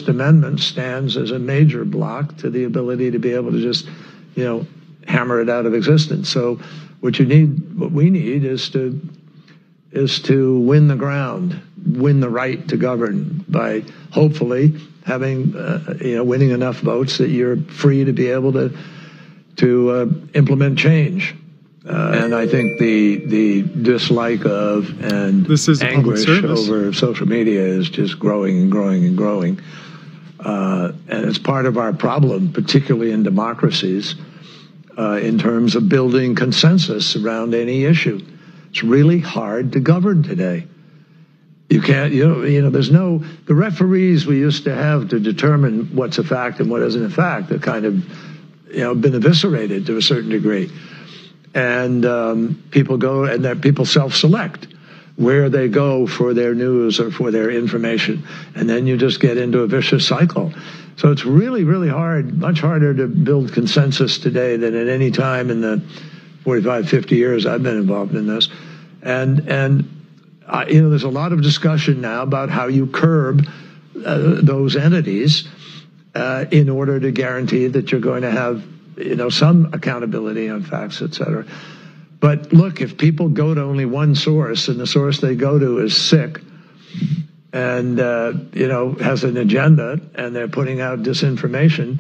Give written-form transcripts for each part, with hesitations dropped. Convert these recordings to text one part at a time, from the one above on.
First Amendment stands as a major block to the ability to be able to just, hammer it out of existence. So what we need is to win the ground, win the right to govern by hopefully having, winning enough votes that you're free to be able to implement change. And I think the dislike of and anguish over social media is just growing and growing and growing. And it's part of our problem, particularly in democracies, in terms of building consensus around any issue. It's really hard to govern today. You can't, the referees we used to have to determine what's a fact and what isn't a fact are kind of, been eviscerated to a certain degree. And people self-select where they go for their news or for their information. And then you just get into a vicious cycle. So it's really, really hard, much harder to build consensus today than at any time in the 45, 50 years I've been involved in this. And there's a lot of discussion now about how you curb those entities in order to guarantee that you're going to have some accountability on facts, et cetera. But look, if people go to only one source and the source they go to is sick and, has an agenda and they're putting out disinformation,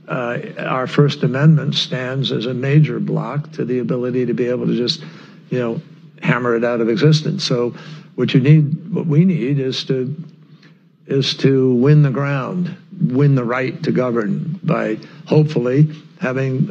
our First Amendment stands as a major block to the ability to be able to just, hammer it out of existence. So what we need is to win the ground, win the right to govern by hopefully having,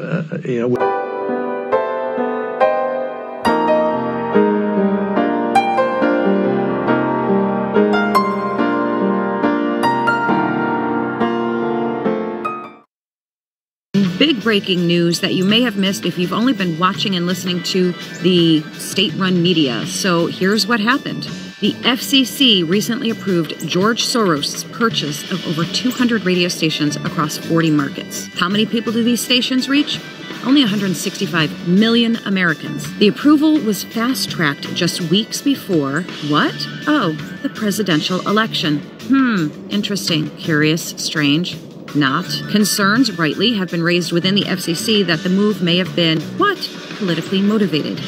Big breaking news that you may have missed if you've only been watching and listening to the state-run media. So here's what happened. The FCC recently approved George Soros' purchase of over 200 radio stations across 40 markets. How many people do these stations reach? Only 165 million Americans. The approval was fast-tracked just weeks before, what? Oh, the presidential election. Interesting, curious, strange. Not. Concerns, rightly, have been raised within the FCC that the move may have been, what? Politically motivated.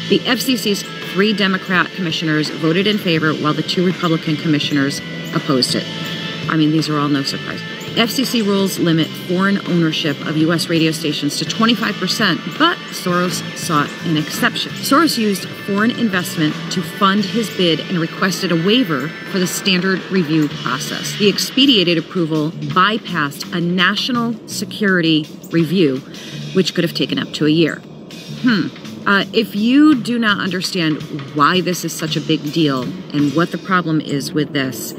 The FCC's 3 Democrat commissioners voted in favor while the 2 Republican commissioners opposed it. I mean, these are all no surprise. FCC rules limit foreign ownership of U.S. radio stations to 25%, but Soros sought an exception. Soros used foreign investment to fund his bid and requested a waiver for the standard review process. The expedited approval bypassed a national security review, which could have taken up to a year. If you do not understand why this is such a big deal and what the problem is with this,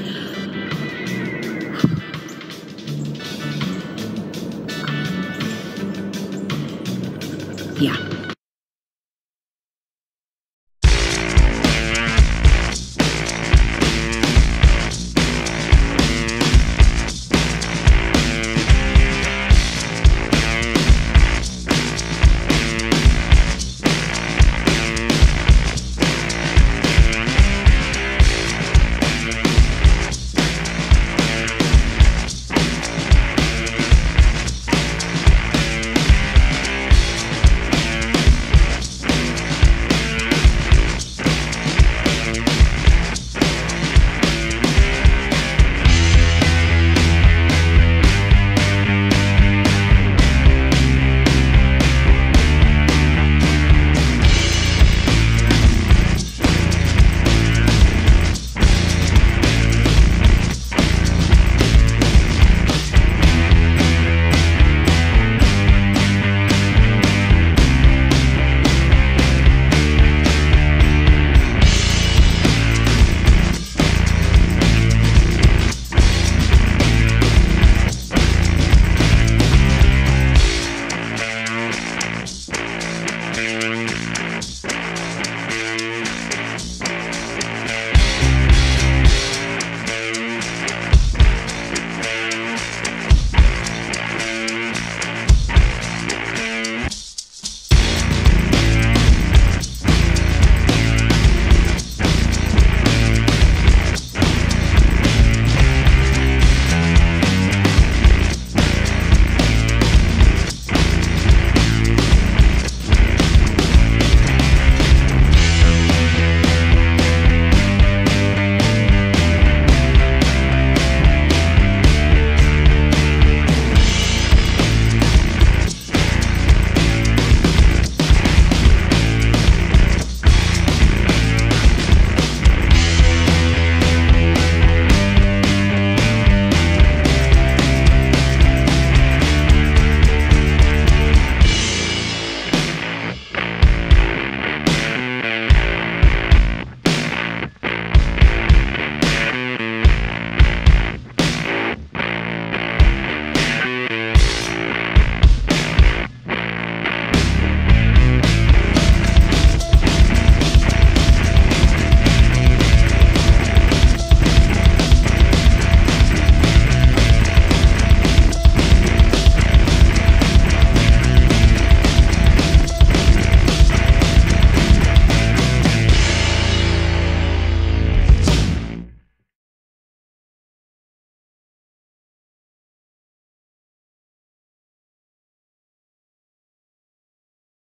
yeah.